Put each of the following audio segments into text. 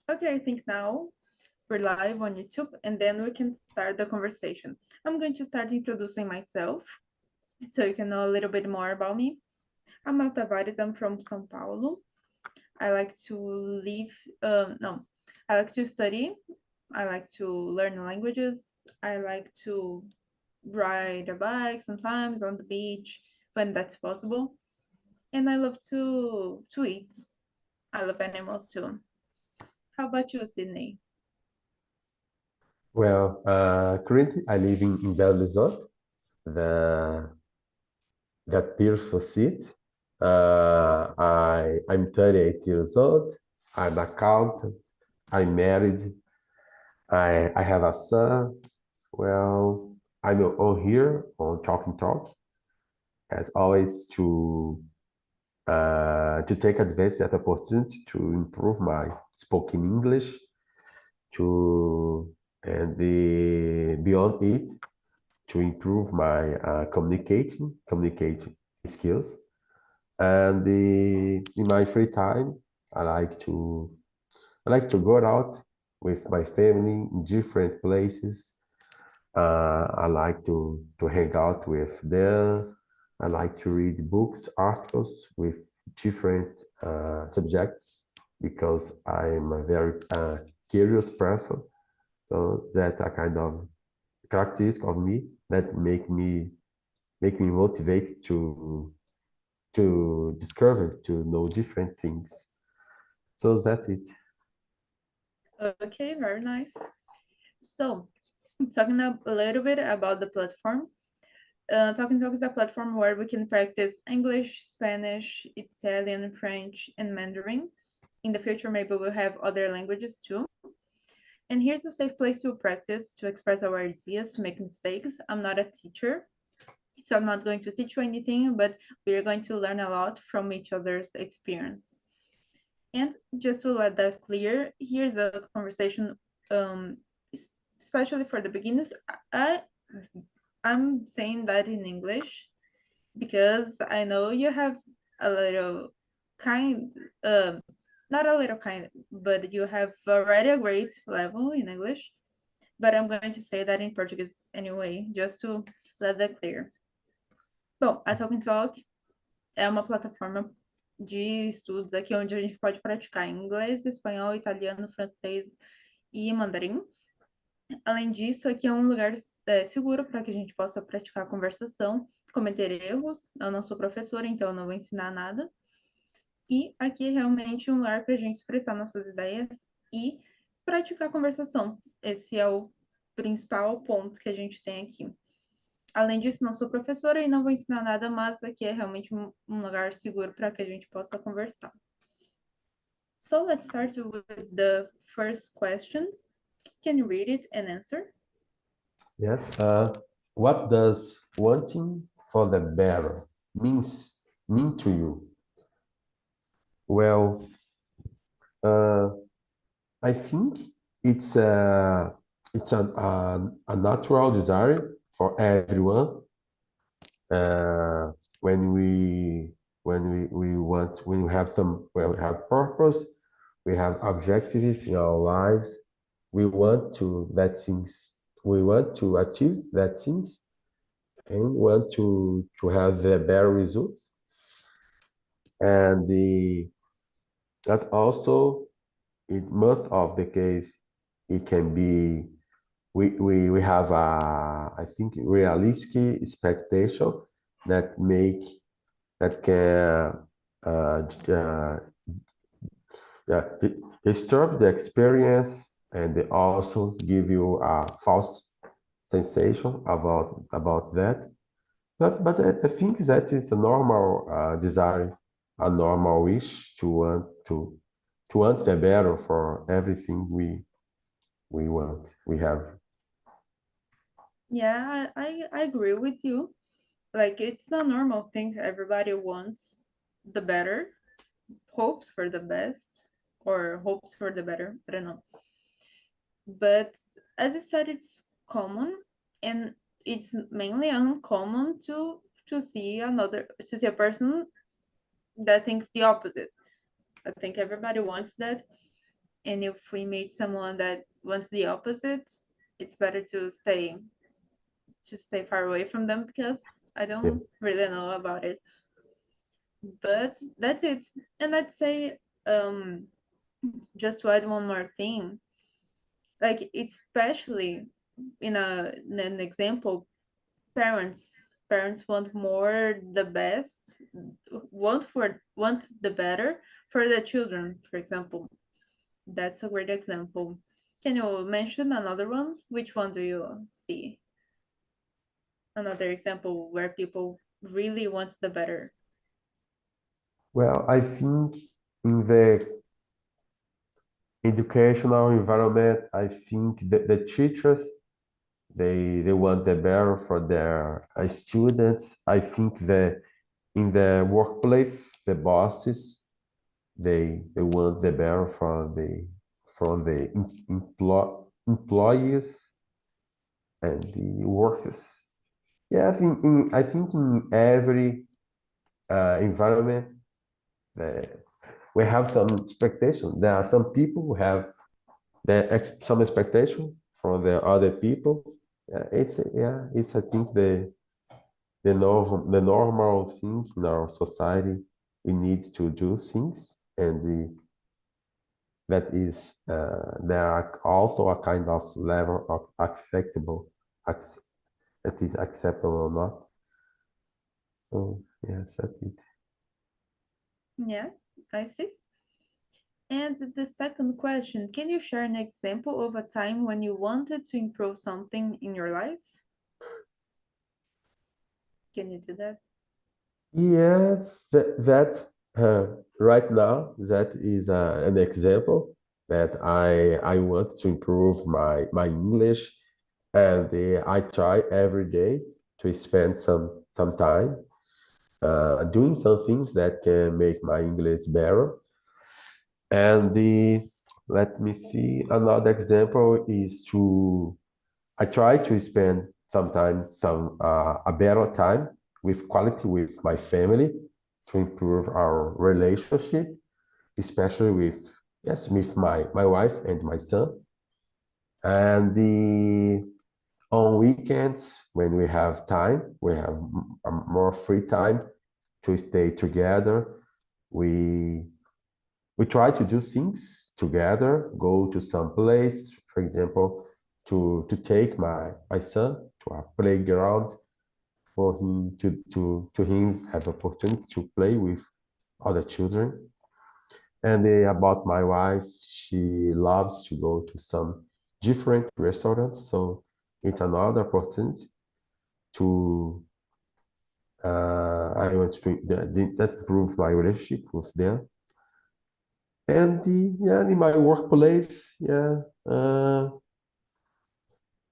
Okay, I think now we're live on YouTube and then we can start the conversation. I'm going to start introducing myself so you can know a little bit more about me. I'm Al Tavares, I'm from São Paulo. I like to live, no, I like to study. I like to learn languages. I like to ride a bike sometimes on the beach when that's possible. And I love to eat. I love animals too. How about you, Sydney? Well, currently I live in Belo Horizonte, the that beautiful city. I'm 38 years old. I'm accountant. I'm married. I have a son. Well, I'm on here on Talking Talk as always to take advantage of that opportunity to improve my spoken English to and the beyond it to improve my communicating skills. And in my free time, I like to I like to go out with my family in different places. I like to hang out with them. I like to read books, articles with different subjects because I'm a very curious person. So that a kind of characteristic of me that make me motivated to discover, to know different things. So that's it. Okay, very nice. So, talking a little bit about the platform. Talking Talk is a platform where we can practice English, Spanish, Italian, French, and Mandarin. In the future, maybe we'll have other languages too. And here's a safe place to practice, to express our ideas, to make mistakes. I'm not a teacher, so I'm not going to teach you anything, but we're going to learn a lot from each other's experience. And just to let that clear, here's a conversation, um, especially for the beginners. I I'm saying that in English because I know you have a little kind, um, not a little kind, but you have already a great level in English. But I'm going to say that in Portuguese anyway, just to let that clear. Bom, a Talk and Talk é uma plataforma de estudos aqui onde a gente pode praticar inglês, espanhol, italiano, francês e mandarim. Além disso, aqui é um lugar seguro para que a gente possa praticar a conversação, cometer erros. Eu não sou professora, então eu não vou ensinar nada. E aqui é realmente um lugar para a gente expressar nossas ideias e praticar a conversação. Esse é o principal ponto que a gente tem aqui. Além disso, não sou professora e não vou ensinar nada, mas aqui é realmente um lugar seguro para que a gente possa conversar. So let's start with the first question. Can you read it and answer? Yes. What does wanting for the better mean to you? Well, uh, I think it's a natural desire for everyone. Uh, when we have purpose, we have objectives in our lives. We want to achieve that things and want to have the better results. And that also in most of the case it can be we have a I think realistic expectation that make that can yeah, disturb the experience and they also give you a false sensation about that. But I think that is a normal desire, a normal wish to want the better for everything we want. We have. Yeah, I agree with you. Like, it's a normal thing. Everybody wants the better, hopes for the best, or hopes for the better. I don't know. But as you said, it's common, and it's mainly uncommon to see a person that thinks the opposite. I think everybody wants that. And if we meet someone that wants the opposite, it's better to stay far away from them because I Yeah. don't really know about it. But that's it. And let's say, um, just to add one more thing, like especially in an example, parents want more the best, want the better for the children, for example. That's a great example. Can you mention another one? Which one do you see? Another example where people really wants the better. Well, I think in the educational environment, I think that the teachers they want the better for their students. I think that in the workplace, the bosses they want the better for the employees and the workers. Yeah, I think in every environment uh, we have some expectation. There are some people who have some expectation from the other people. It's I think the normal thing in our society. We need to do things, and that is there are also a kind of level of acceptable, ac- that is acceptable or not. So yes, that's it. Yeah, I see. And the second question, can you share an example of a time when you wanted to improve something in your life? Can you do that? Yeah, right now that is an example that I want to improve my English, and I try every day to spend some time doing some things that can make my English better. And let me see, another example is to I try to spend sometimes some a better time with quality with my family to improve our relationship, especially with my wife and my son. And the on weekends when we have time, we have more free time to stay together. We we try to do things together, go to some place, for example, to take my son to a playground for him to him have opportunity to play with other children. And about my wife, she loves to go to some different restaurants, so it's another opportunity to I want to that improve my relationship with them. And yeah, in my workplace, yeah,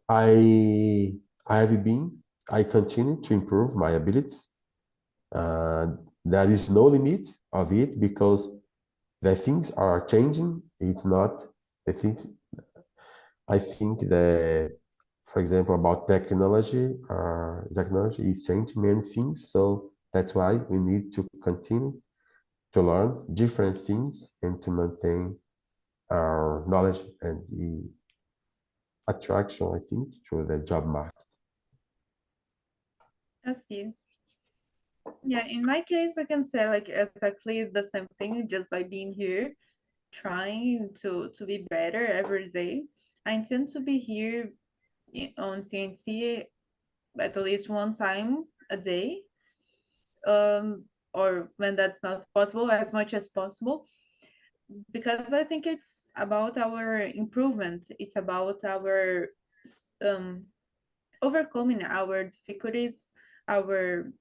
I I have been, I continue to improve my abilities. Uh, there is no limit of it because the things are changing. It's not the things. I think that, for example, about technology is changing many things. So that's why we need to continue to learn different things and to maintain our knowledge and the attraction, I think, to the job market. I see. Yeah, in my case, I can say like exactly the same thing just by being here, trying to be better every day. I intend to be here on TNT at least one time a day, or when that's not possible, as much as possible, because I think it's about our improvement. It's about our um, overcoming our difficulties, our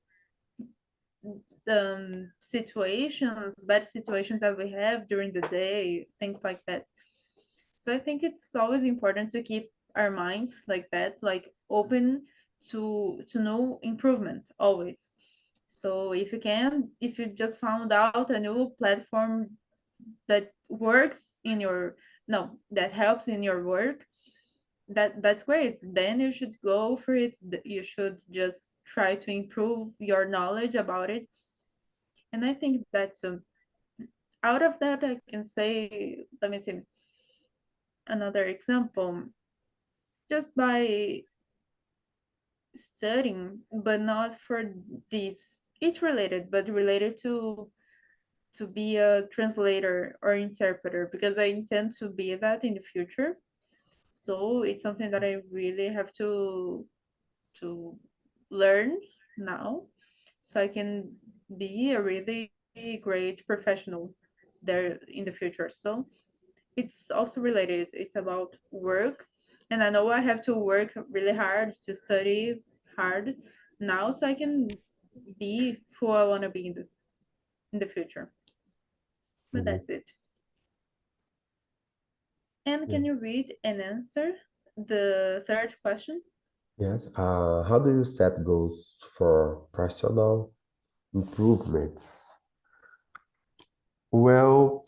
situations, bad situations that we have during the day, things like that. So I think it's always important to keep our minds like that, like open to know improvement always. So if you can, if you just found out a new platform that works in your no, that helps in your work, that's great. Then you should go for it. You should just try to improve your knowledge about it. And I think that out of that, I can say, let me see. another example, just by studying, but not for this. It's related, but related to be a translator or interpreter because I intend to be that in the future. So it's something that I really have to learn now so I can be a really great professional there in the future. So it's also related. It's about work. And I know I have to work really hard to study hard now so I can be who I want to be in the future. But Mhm. that's it. And Yeah. can you read and answer the third question? Yes. How do you set goals for personal improvements? Well,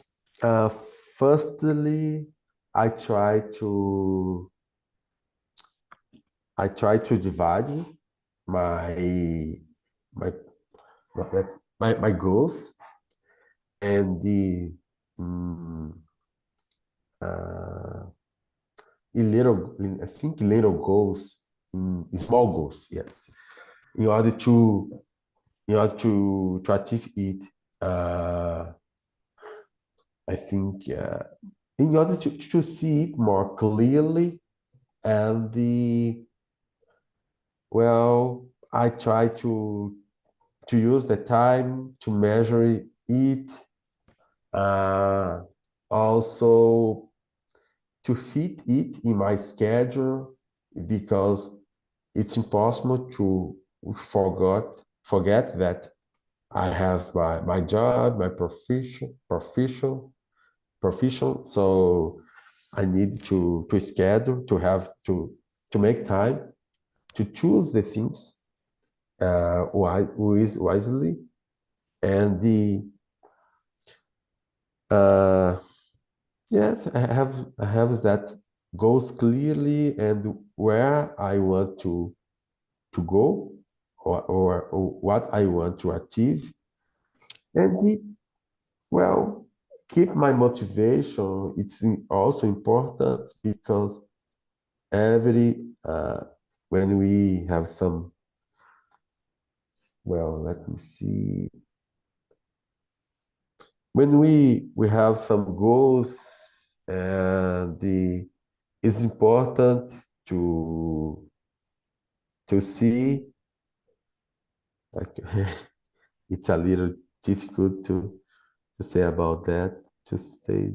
firstly, I try to I try to divide my my my goals and the mm, uh, I think little goals, small goals, yes, in order to to achieve it. Uh, I think in order to see it more clearly and the well, I try to use the time to measure it, uh, also to fit it in my schedule because it's impossible to forget that I have my job, my profession. So I need to schedule to have to make time to choose the things wisely and the uh, yes, I have that goes clearly and where I want to go or what I want to achieve. And well, keep my motivation. It's also important because every when we have some, well, let me see, when we have some goals and the it's important to see like it's a little difficult to say about that to say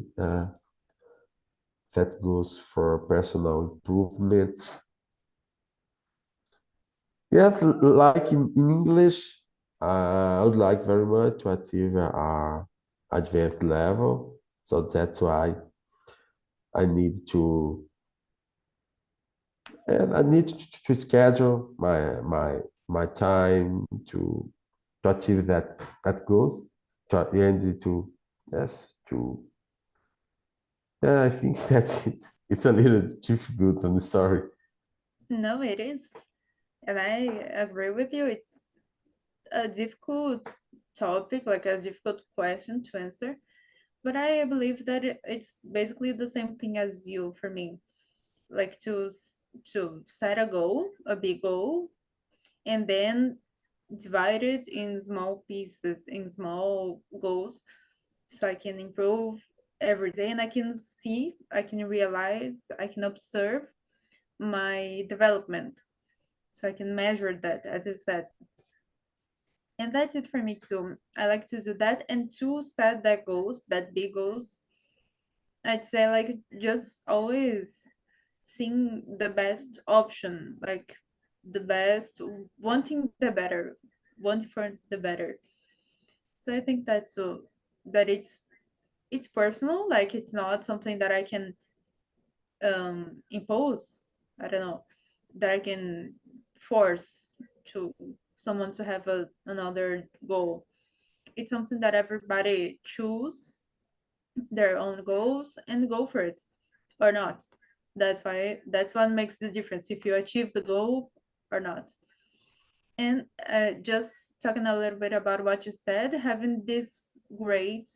set goals for personal improvement. Yes, like in English, I would like very much to achieve a advanced level. So that's why I need to I need to schedule my time to achieve that goals and to yes to yeah I think that's it. It's a little difficult. I'm sorry. No, it is. And I agree with you. It's a difficult topic, like a difficult question to answer. But I believe that it's basically the same thing as you for me. Like to set a goal, a big goal, and then divide it in small pieces, in small goals, so I can improve every day and I can see, I can realize, I can observe my development. So I can measure that, as you said. And that's it for me too. I like to do that and to set that goals, that big goals. I'd say like just always seeing the best option, like the best, wanting the better, wanting for the better. So I think that's so that it's personal, like it's not something that I can impose. I don't know that I can force to someone to have another goal. It's something that everybody choose their own goals and go for it or not. That's what makes the difference if you achieve the goal or not. And just talking a little bit about what you said, having this great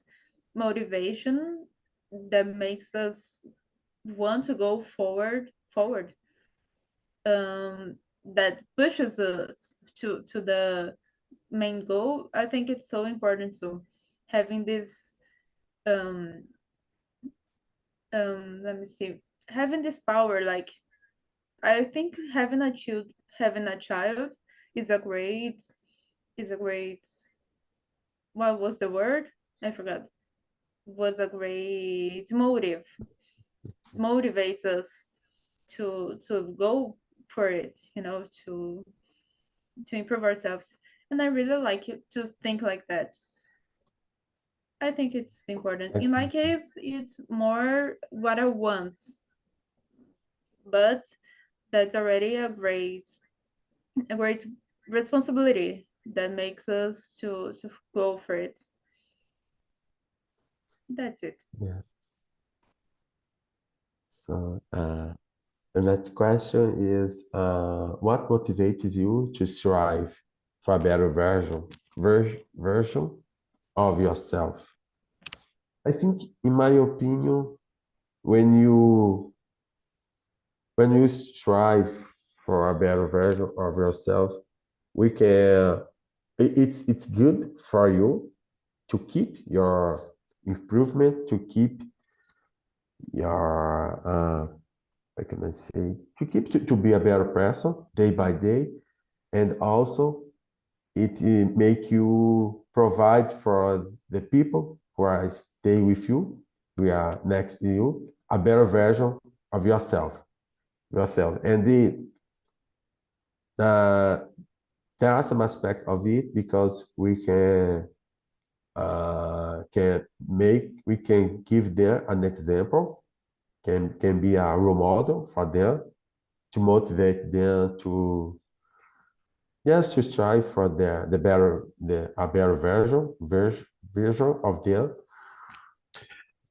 motivation that makes us want to go forward, that pushes us to the main goal. I think it's so important to having this um let me see, having this power. Like, I think having a child is a great is a great what was the word? I forgot. Was a great motivates us to go for it, to improve ourselves. And I really like it to think like that. I think it's important. In my case, it's more what I want, but that's already a great responsibility that makes us to go for it. That's it. Yeah. So the next question is, what motivates you to strive for a better version of yourself? I think, in my opinion, when you when you strive for a better version of yourself, we can. It's good for you to keep your improvement, to keep your how can I say, to keep to be a better person day by day, and also it make you provide for the people who are stay with you, we are next to you, a better version of yourself. And uh, there are some aspects of it because we can give them an example, can be a role model for them, to motivate them to, yes, to strive for a better version of them.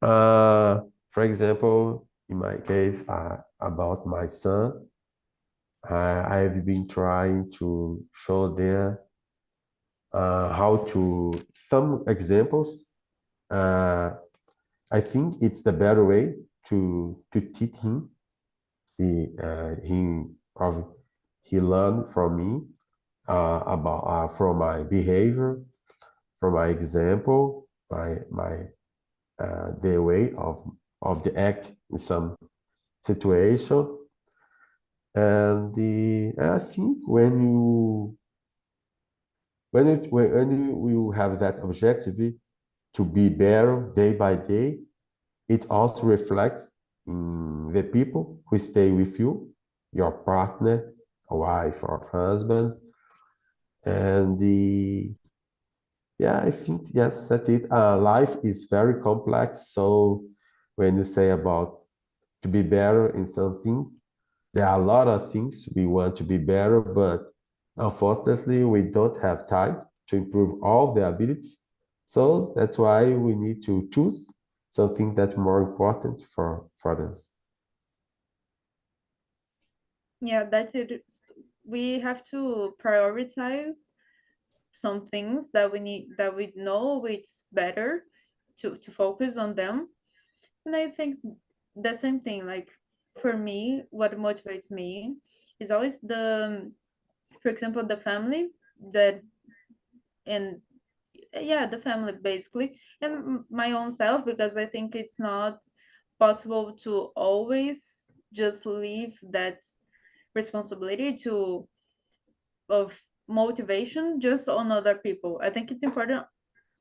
For example, in my case, about my son, I've been trying to show them how to, some examples. Uh, I think it's the better way to teach him. He of he learned from me about from my behavior, from my example, my the way of the act in some situation. And I think when you have that objective to be better day by day, it also reflects in the people who stay with you, your partner, a wife or husband. And yeah, I think, yes, that's it. Life is very complex. So when you say about to be better in something, there are a lot of things we want to be better, but unfortunately, we don't have time to improve all the abilities. So that's why we need to choose something that's more important for us. Yeah, that's it. We have to prioritize some things that we need, that we know it's better to focus on them. And I think the same thing, like, for me, what motivates me is always for example, the family, that and yeah, the family basically, and my own self, because I think it's not possible to always just leave that responsibility to of motivation just on other people. I think it's important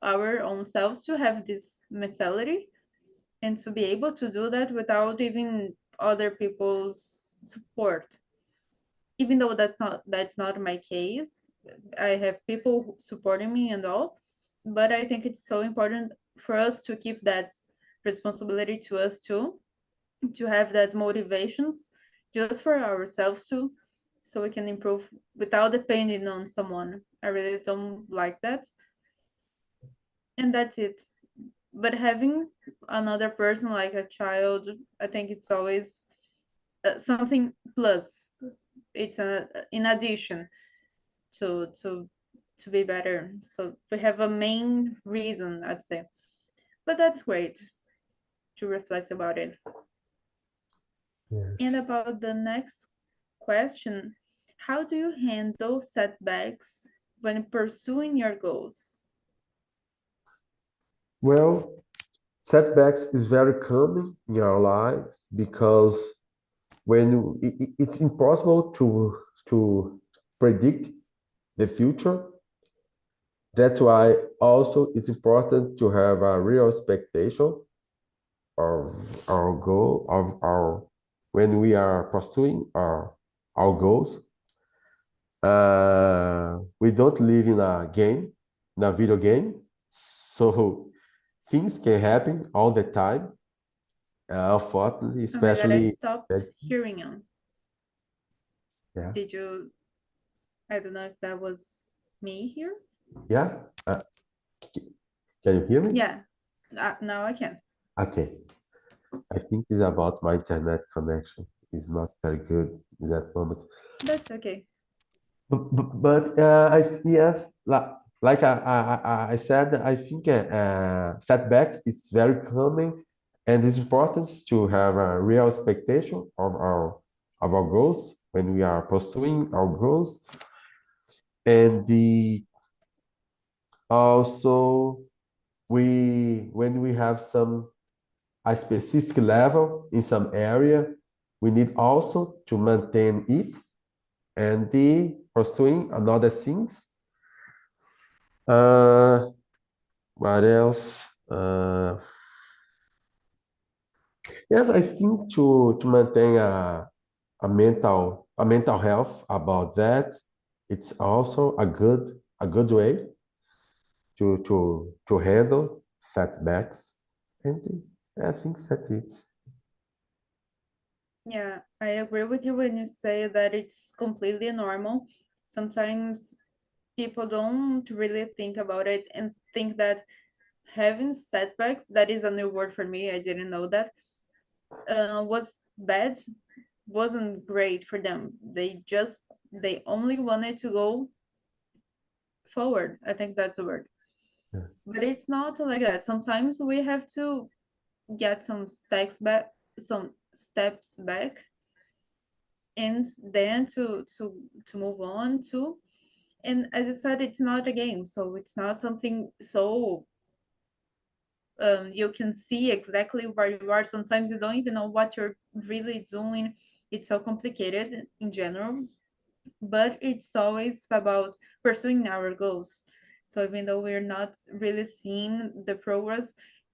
our own selves to have this mentality and to be able to do that without even other people's support. Even though that's not my case, I have people supporting me and all, but I think it's so important for us to keep that responsibility to us too, to have that motivations just for ourselves too, so we can improve without depending on someone. I really don't like that. And that's it. But having another person like a child, I think it's always something plus. It's in addition to be better. So we have a main reason, I'd say. But that's great to reflect about it. And Yes. about the next question, how do you handle setbacks when pursuing your goals? Well, setbacks is very common in our life because it's impossible to predict the future. That's why also it's important to have a real expectation of our goal of our when we are pursuing our goals. We don't live in a video game, so things can happen all the time. Unfortunately, Oh my God, I especially stopped hearing you. yeah, Did you? I don't know if that was me here. yeah. Can you hear me? Yeah, now I can. Okay. I think it's about my internet connection. It's not very good in that moment. That's okay. But yes, like I said, I think setbacks is very common, and it's important to have a real expectation of our goals when we are pursuing our goals, and the also we when we have some a specific level in some area, we need also to maintain it and the pursuing another things. Uh, what else? Yes, I think to maintain a mental health about that, it's also a good way to handle setbacks, and I think that's it. Yeah, I agree with you when you say that it's completely normal. Sometimes people don't really think about it and think that having setbacks, that is a new word for me, I didn't know that, was bad, wasn't great for them. They only wanted to go forward. I think that's the word. Yeah. But it's not like that. Sometimes we have to get some steps back, and then to move on to. And as I said, it's not a game, so it's not something so you can see exactly where you are. Sometimes you don't even know what you're really doing. It's so complicated in general, but it's always about pursuing our goals. So even though we're not really seeing the progress,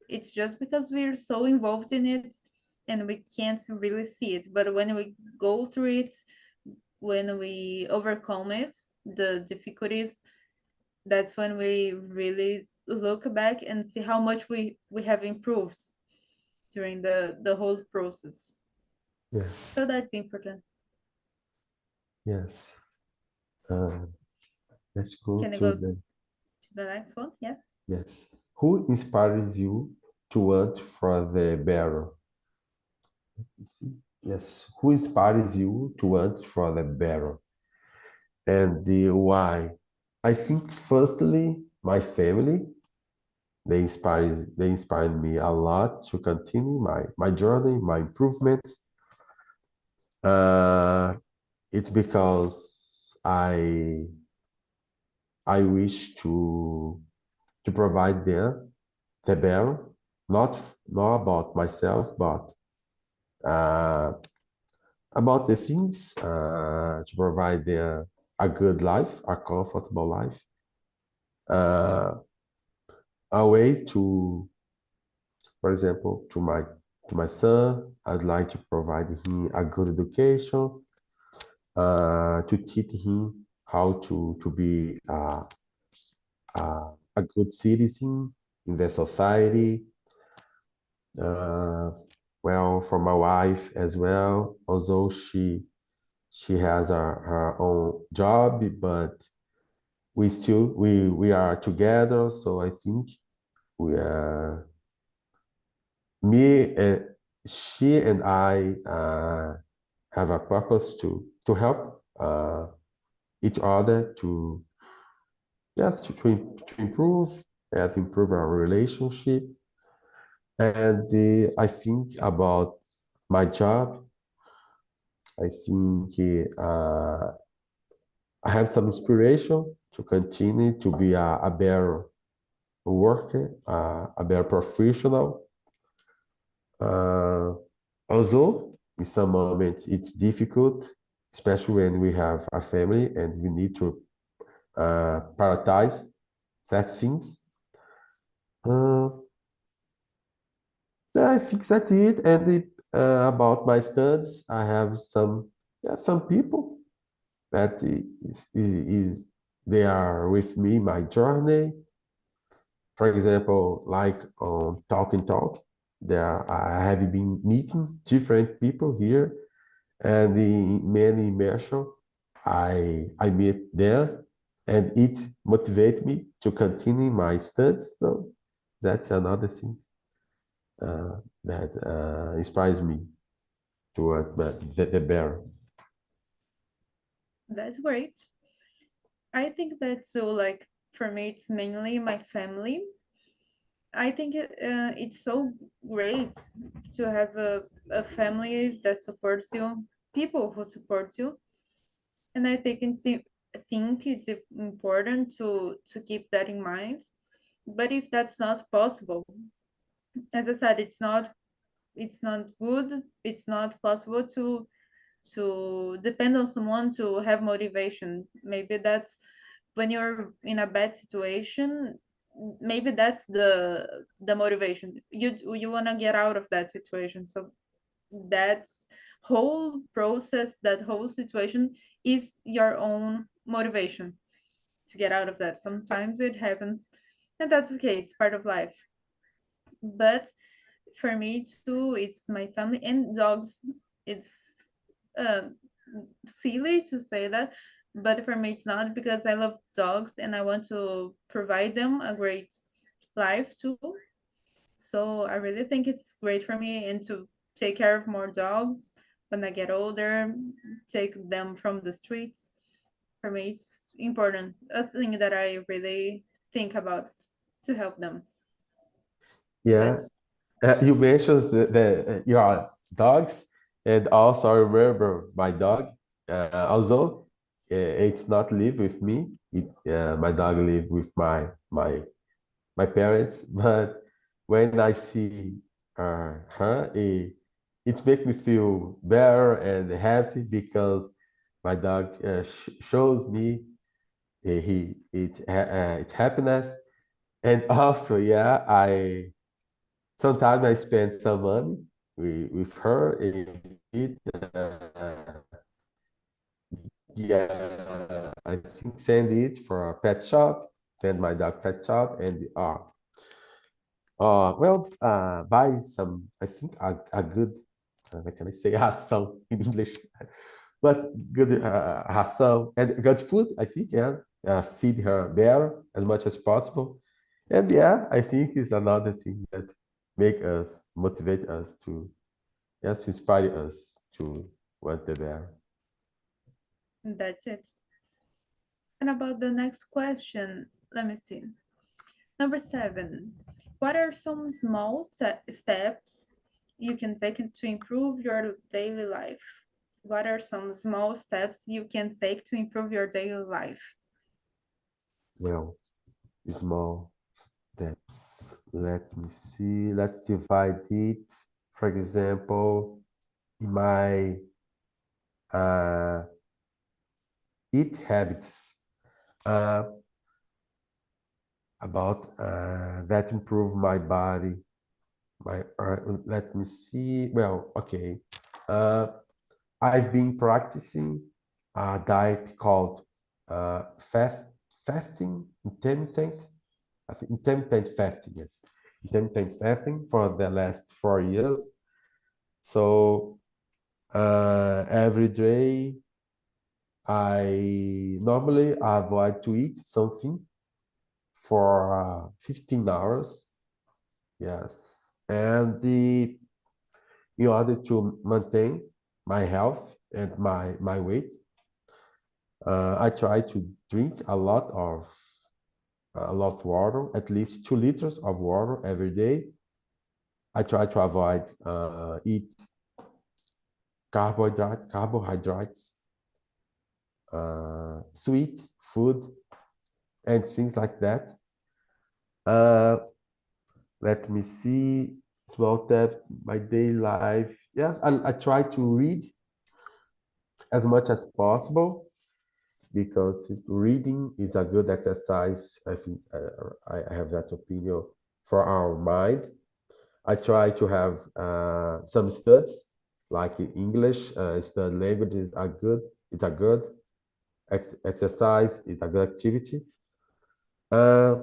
it's just because we're so involved in it and we can't really see it. But when we go through it, when we overcome it, the difficulties, that's when we really look back and see how much we have improved during the whole process. Yeah. So that's important. Yes. Uh, let's go Can I to go the to the next one? Yeah. yes. Who inspires you to want for the better? You see? Yes. Who inspires you to want for the better? And the why? I think firstly, my family, they inspire me a lot to continue my journey, my improvements. Uh, it's because I wish to provide them the better, not about myself, but uh, about the things to provide them a good life, a comfortable life, uh, a way to, for example, to my son, I'd like to provide him a good education, to teach him how to be a good citizen in the society. Uh, well, for my wife as well, although she has her own job, but we are together. So I think we me and she and I have a purpose to help each other to yes to improve and to improve our relationship. And I think about my job. I think I have some inspiration to continue to be a better worker, a better professional. Although in some moments it's difficult, especially when we have a family and we need to prioritize that things. Uh, I think that's it. And about my studies, I have some people that they are with me my journey. For example, like on Talk and Talk, there I have been meeting different people here, and in many immersion, I meet there, and it motivates me to continue my studies. So that's another thing that inspires me toward the bear. That's great. I think that so like for me it's mainly my family. I think it's so great to have a family that supports you, people who support you, and I think it's important to keep that in mind. But if that's not possible, as I said, it's not good. It's not possible to depend on someone to have motivation. Maybe that's when you're in a bad situation, maybe that's the motivation. You want to get out of that situation. So that's whole process, that whole situation is your own motivation to get out of that. Sometimes it happens, and that's okay. It's part of life. But for me too, it's my family and dogs. It's um, silly to say that, but for me it's not, because I love dogs and I want to provide them a great life too. So I really think it's great for me and to take care of more dogs when I get older, take them from the streets. For me, it's important, a thing that I really think about to help them. Yeah, That's you mentioned your dogs, and also I remember my dog. Although it's not live with me, my dog live with my parents. But when I see her, it makes me feel better and happy because my dog shows me it's happiness. And also, yeah, I sometimes I spend some money with her and it, yeah, I think send it for a pet shop, send my dog pet shop, and buy some, I think a good, what can I say, ração in English, but good ração and good food, I think, yeah, feed her better as much as possible. And yeah, I think it's another thing that make us, motivate us to, yes, to inspire us to want the better. that's it. And about the next question, let me see. Number 7. What are some small steps you can take to improve your daily life? What are some small steps you can take to improve your daily life? Well, small steps. Let me see. Let's divide it. For example, in my uh, eat habits, uh, about that improve my body. Let me see. Well, okay. Uh, I've been practicing a diet called fasting, intermittent, I think intermittent fasting, yes, intermittent fasting for the last 4 years. So every day I normally avoid to eat something for 15 hours. Yes, and in order to maintain my health and my weight, I try to drink a lot of water, at least 2 liters of water every day. I try to avoid eat carbohydrates, sweet food, and things like that. Let me see. Small steps, my daily life. Yes, I try to read as much as possible because reading is a good exercise. I think I have that opinion for our mind. I try to have some studies, like in English, study languages are good. It's a good exercise. It's a good activity. Uh,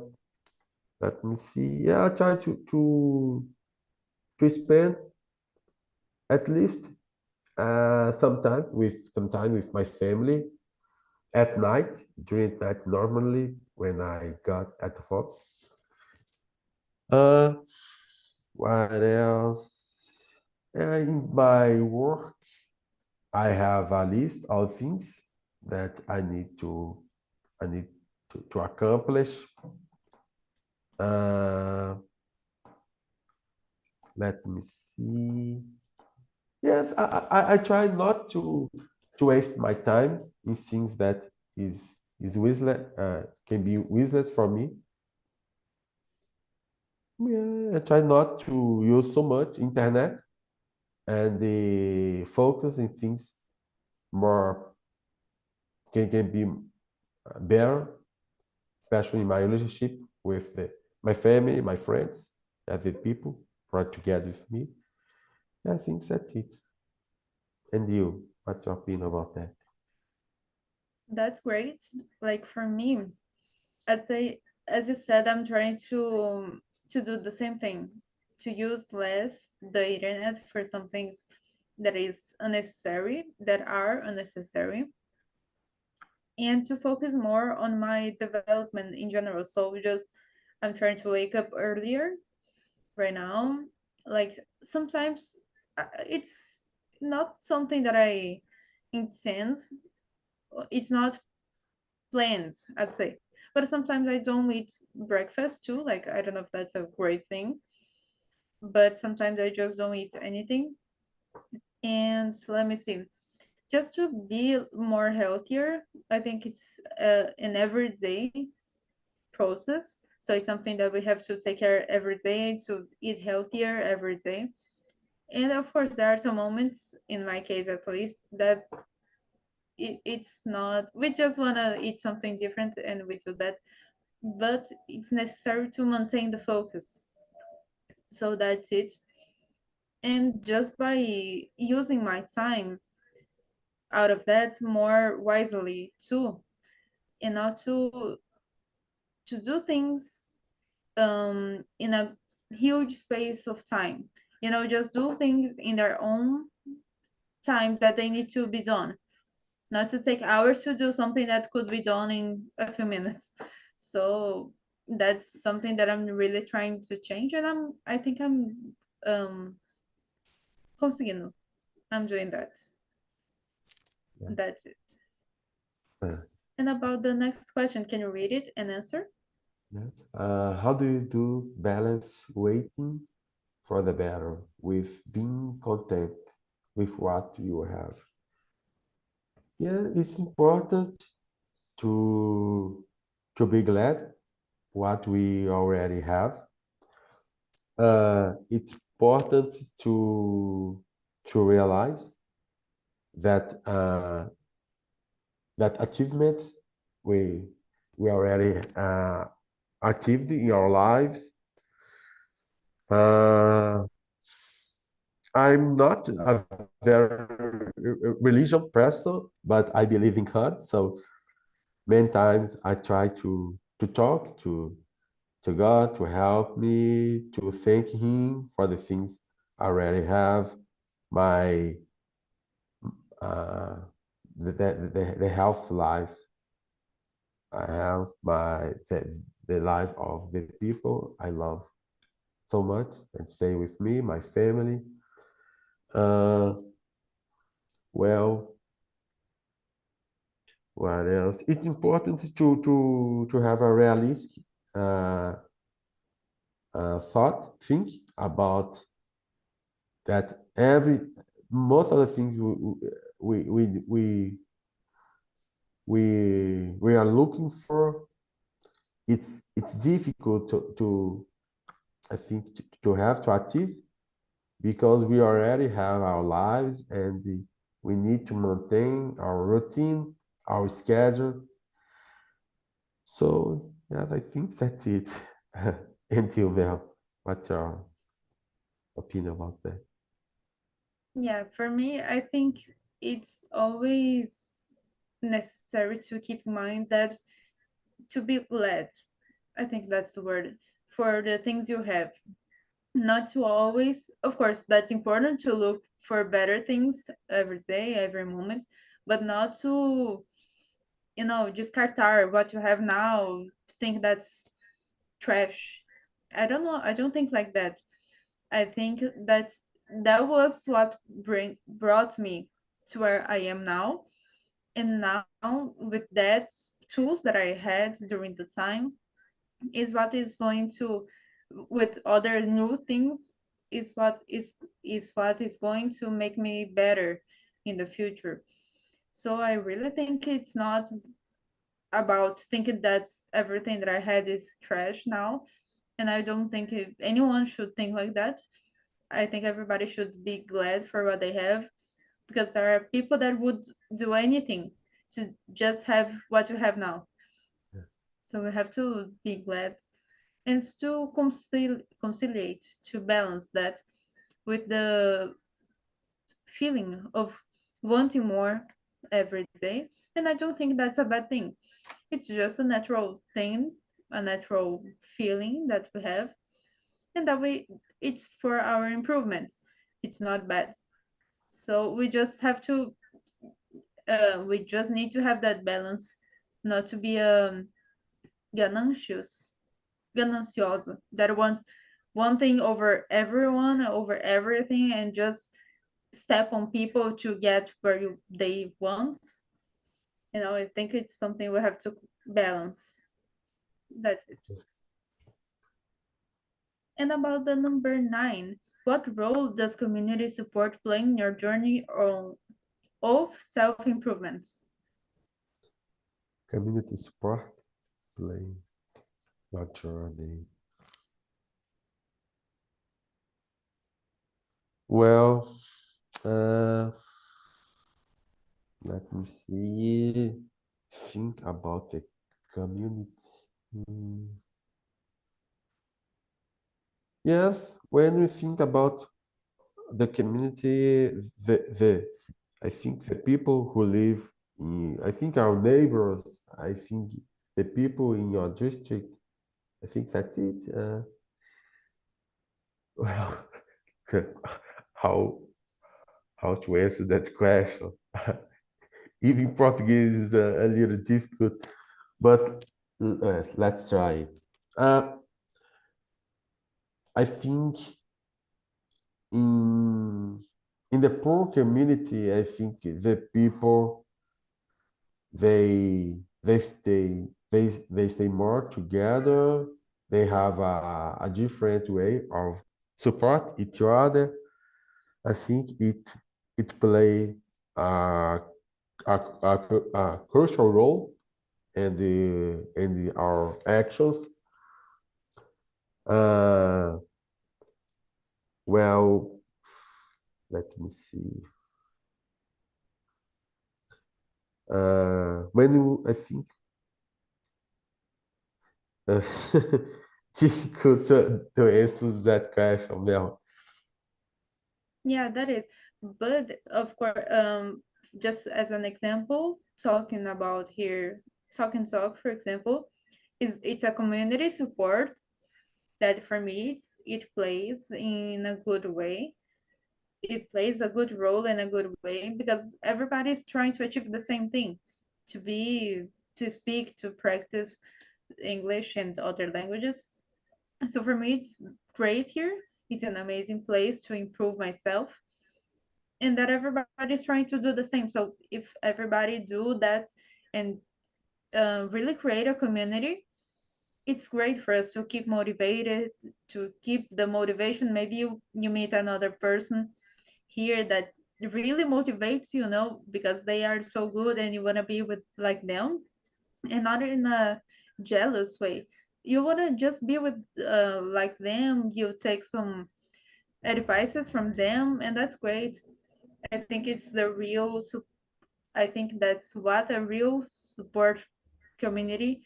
Let me see. Yeah, I try to spend at least some time with my family at night, during night normally when I got at home. Uh, what else? In my work, I have a list of things that I need to accomplish. Uh, Let me see. Yes, I try not to waste my time in things that is useless, can be useless for me. Yeah, I try not to use so much internet and the focus in things more can be better, especially in my relationship with my family, my friends, other people who are together with me. I think that's it. And you, what's your opinion about that? That's great. Like for me, I'd say, as you said, I'm trying to do the same thing, to use less the internet for some things that is unnecessary, that are unnecessary, and to focus more on my development in general. So just I'm trying to wake up earlier right now. Like sometimes it's not something that I intend. It's not planned, I'd say. But sometimes I don't eat breakfast too. Like I don't know if that's a great thing, but sometimes I just don't eat anything. And let me see. Just to be more healthier, I think it's an everyday process. So it's something that we have to take care every day to eat healthier every day. And of course, there are some moments, in my case at least, that it's not, we just want to eat something different and we do that. But it's necessary to maintain the focus. So that's it. And just by using my time out of that more wisely too, and not to do things in a huge space of time. Just do things in their own time that they need to be done, not to take hours to do something that could be done in a few minutes. So that's something that I'm really trying to change, and I think um conseguindo. I'm doing that. Yes. That's it. Uh, And about the next question, can you read it and answer? yes. How do you do balance waiting for the better with being content with what you have? Yeah, it's important to be glad what we already have. It's important to realize that that achievements we already achieved in our lives. Uh, I'm not a very religious person, but I believe in God. So many times I try to talk to God to help me to thank Him for the things I already have, my uh, the health life I have, the life of the people I love so much and stay with me, my family. Uh, well, what else? It's important to have a realistic uh, think about that most of the things we are looking for, it's difficult to I think to have to achieve because we already have our lives and we need to maintain our routine, our schedule. So yeah, I think that's it. Until now, what's your opinion about that? Yeah, for me, I think it's always necessary to keep in mind that to be glad, I think that's the word, for the things you have. Not to always, of course, that's important to look for better things every day, every moment, but not to, discard what you have now, think that's trash. I don't know. I don't think like that. I think that was what brought me to where I am now. And now with that tools that I had during the time is what is going to, with other new things, is what is going to make me better in the future. So I really think it's not about thinking that everything that I had is trash now. And I don't think anyone should think like that. I think everybody should be glad for what they have, because there are people that would do anything to just have what you have now. So we have to be glad and to conciliate, to balance that with the feeling of wanting more every day. And I don't think that's a bad thing. It's just a natural thing, a natural feeling that we have, and that it's for our improvement. It's not bad. So we just need to have that balance, not to be ganancious, gananciosa, that wants one thing over everyone, over everything, and just step on people to get where they want. I think it's something we have to balance. That's it. And about the number 9, what role does community support play in your journey of self-improvement? Community support play not journey. Well, uh, let me see. Think about the community. Hmm. Yes, when we think about the community, the I think the people who live in, I think our neighbors, I think the people in your district, I think that's it. Well, how how to answer that question? Even Portuguese is a little difficult, but let's try it. I think in in the poor community, I think the people they stay more together. They have a different way of support each other. I think it play a, a crucial role in our actions. Uh, well, let me see. I think uh, difficult to answer that question, Mel. Yeah, that is. But of course, just as an example, talking about here, Talk and Talk, for example, it's a community support that for me it plays in a good way. It plays a good role in a good way because everybody's trying to achieve the same thing, to be to speak, to practice English and other languages. So for me, it's great here. It's an amazing place to improve myself, and that everybody's trying to do the same. So if everybody do that and really create a community, it's great for us to keep motivated, to keep the motivation. Maybe you meet another person here that really motivates you, because they are so good and you want to be with like them, and not in a jealous way. You want to just be with like them. You take some advices from them, and that's great. I think it's the real I think that's what a real support community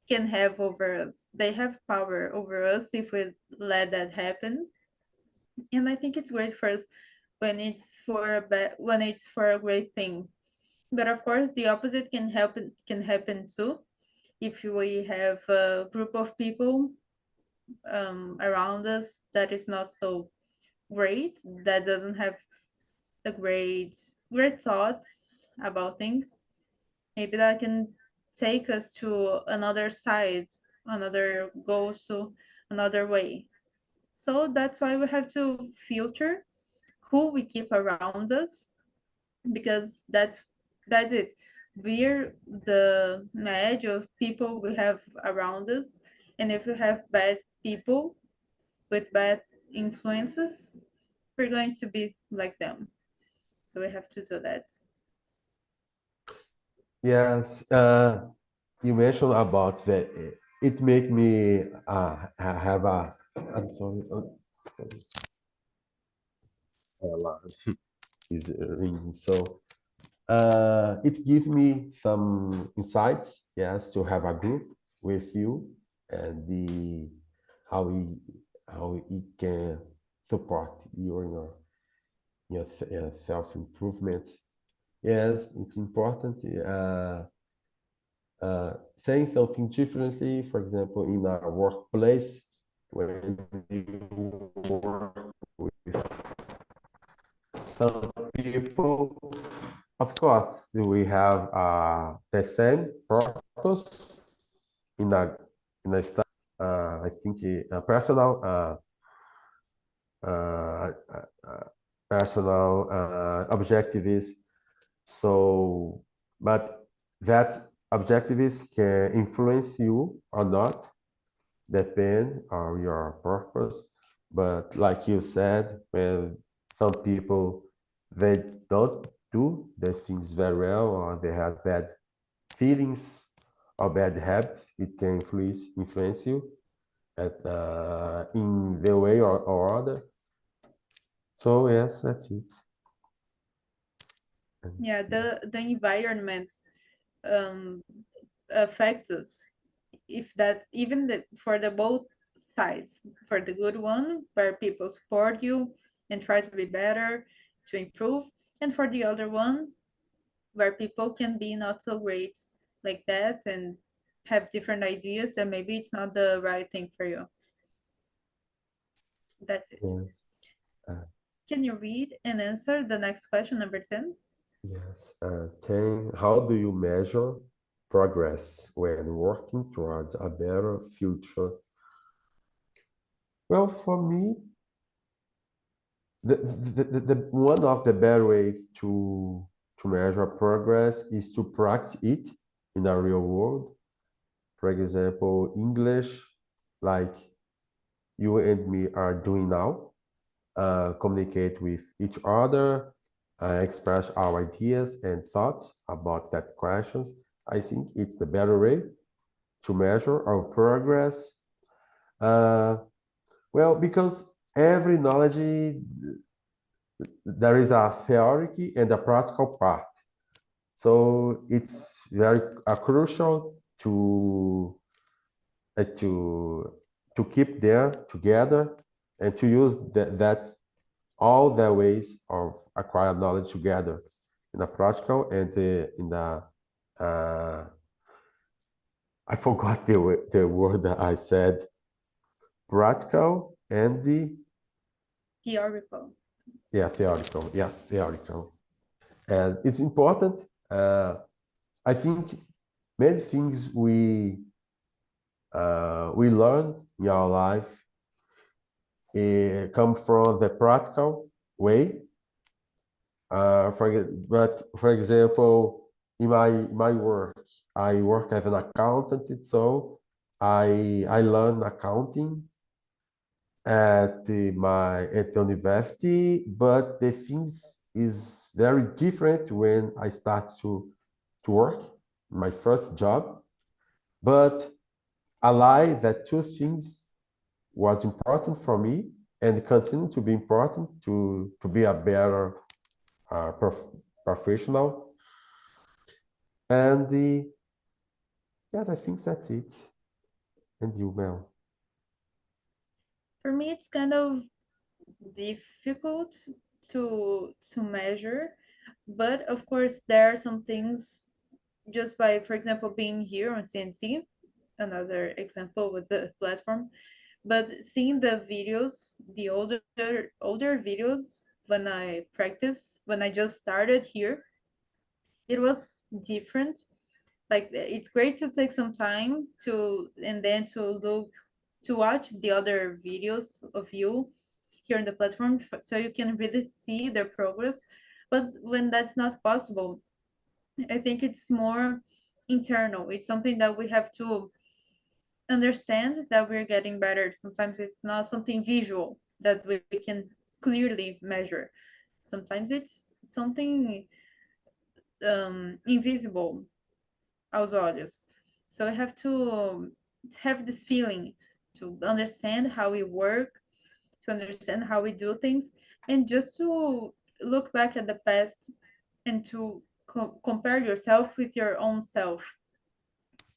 can have over us. They have power over us if we let that happen. And I think it's great for us when it's for when it's for a great thing. But of course, the opposite can happen too. If we have a group of people around us that is not so great, that doesn't have a great thoughts about things, maybe that can take us to another side, another goal, so another way. So that's why we have to filter who we keep around us, because that's it. We're the match of people we have around us, and if we have bad people with bad influences, we're going to be like them. So we have to do that. Yes, you mentioned about that. It make me have a. I'm sorry, alarm is ringing. So it gives me some insights. Yes, to have a group with you and the how we how it can support your self improvements. Yes, it's important. Saying something differently, for example, in our workplace, when you work with some people, of course, we have the same purpose in a study. I think a uh, uh, personal objective is so, but that objectives can influence you or not, depend on your purpose. But like you said, when some people they don't do the things very well, or they have bad feelings or bad habits, it can influence you in the way or other. So yes, that's it. Yeah, the environment um affects us. If that's even for the both sides, for the good one where people support you and try to be better, to improve, and for the other one where people can be not so great like that and have different ideas that maybe it's not the right thing for you. That's it. Yeah. Uh, Can you read and answer the next question, number 10? yes. 10. How do you measure progress when working towards a better future? Well, for me, the one of the better ways to measure progress is to practice it in a real world. For example, English, like you and me are doing now, communicate with each other, express our ideas and thoughts about that questions. I think it's the better way to measure our progress. Uh, well, because every knowledge, there is a theory and a practical part. So it's very crucial to keep there together and to use that all the ways of acquire knowledge together in a practical and in the I forgot the word that I said, practical and the Theoretical. theoretical, and it's important. I think many things we learn in our life come from the practical way. But for example, in my work, I work as an accountant, so I learn accounting at the university, but the things is very different when I start to work, my first job. But I like that two things was important for me and continue to be important to be a better professional. And yeah, I think that's it. And you, Mel? For me, it's kind of difficult to measure, but of course there are some things just by, for example, being here on CNC, another example with the platform, but seeing the videos, the older videos when I practice, when I just started here, it was different. Like it's great to take some time to and then to watch the other videos of you here on the platform so you can really see the progress. But when that's not possible, I think it's more internal. It's something that we have to understand that we're getting better. Sometimes it's not something visual that we can clearly measure. Sometimes it's something invisible aos olhos. So I have to have this feeling to understand how we work, to understand how we do things, and just to look back at the past and to compare yourself with your own self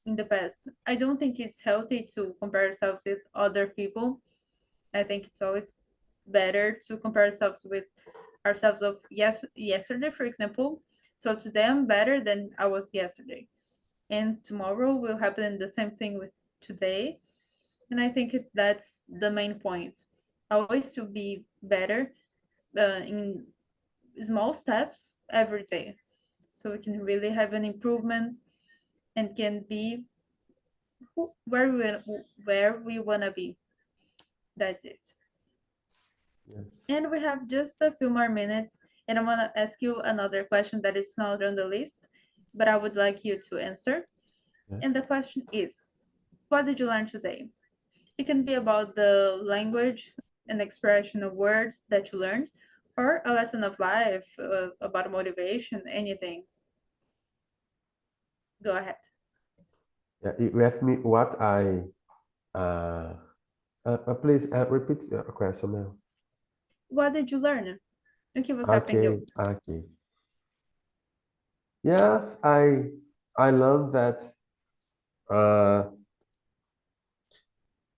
in the past. I don't think it's healthy to compare ourselves with other people. I think it's always better to compare ourselves with ourselves of yesterday, for example. So today I'm better than I was yesterday, and tomorrow will happen the same thing with today. And I think that's the main point. Always to be better in small steps every day, so we can really have an improvement and can be where we wanna be. That's it. Yes. And we have just a few more minutes, and I wanna ask you another question that is not on the list, but I would like you to answer. Yeah. And the question is, what did you learn today? It can be about the language and expression of words that you learned, or a lesson of life, about motivation, anything. Go ahead. Yeah, you asked me what I please repeat your question now. What did you learn? O que você aprendeu? Okay, okay. Yes, I learned that uh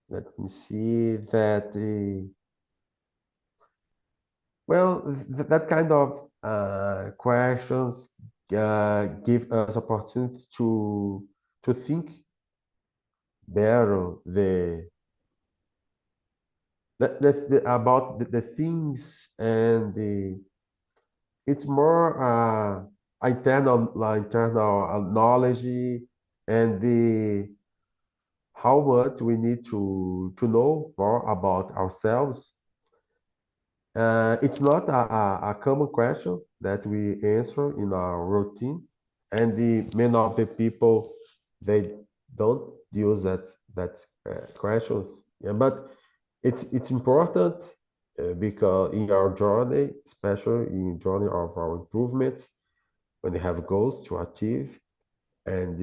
let me see that well that kind of questions give us opportunity to think better about the things and it's more internal knowledge and the how much we need to know more about ourselves. It's not a common question that we answer in our routine, and the many of the people they don't use that questions. Yeah, but it's important because in our journey, especially in journey of our improvements, when we have goals to achieve, and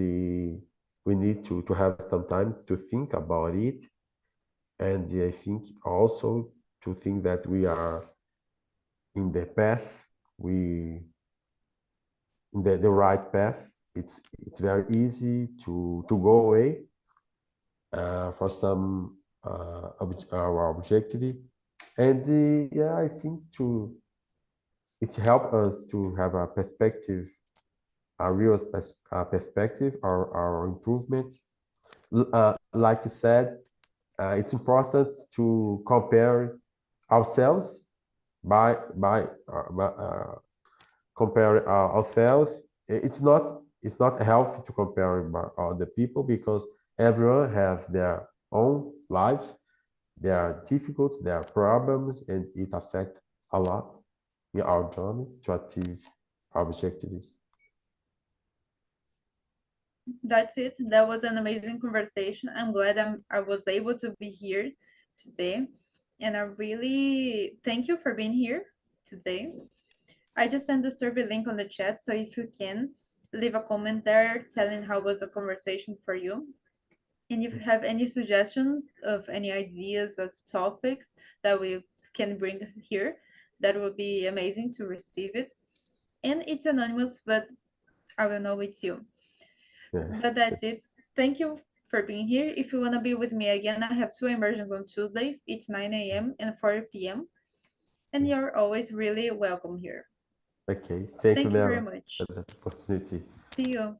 we need to have some time to think about it, and I think also to think that we are in the path we in the right path. It's very easy to go away for some our objective, and yeah, I think to it help us to have a perspective, a real perspective, our improvement. Like you said, it's important to compare ourselves by compare ourselves. It's not healthy to compare other people because everyone has their own life, their difficulties, their problems, and it affects a lot in our journey to achieve our objectives. That's it. That was an amazing conversation. I'm glad I was able to be here today. And I really thank you for being here today. I just sent the survey link on the chat, so if you can, leave a comment there telling how was the conversation for you. And if you have any suggestions of any ideas of topics that we can bring here, that would be amazing to receive it. And it's anonymous, but I will know it's you. Yeah. But that's it. Thank you for being here. If you want to be with me again, I have two immersions on Tuesdays. It's 9 a.m. and 4 p.m. And you're always really welcome here. Okay. Thank you, Thank you very Mary, much. for that opportunity. See you.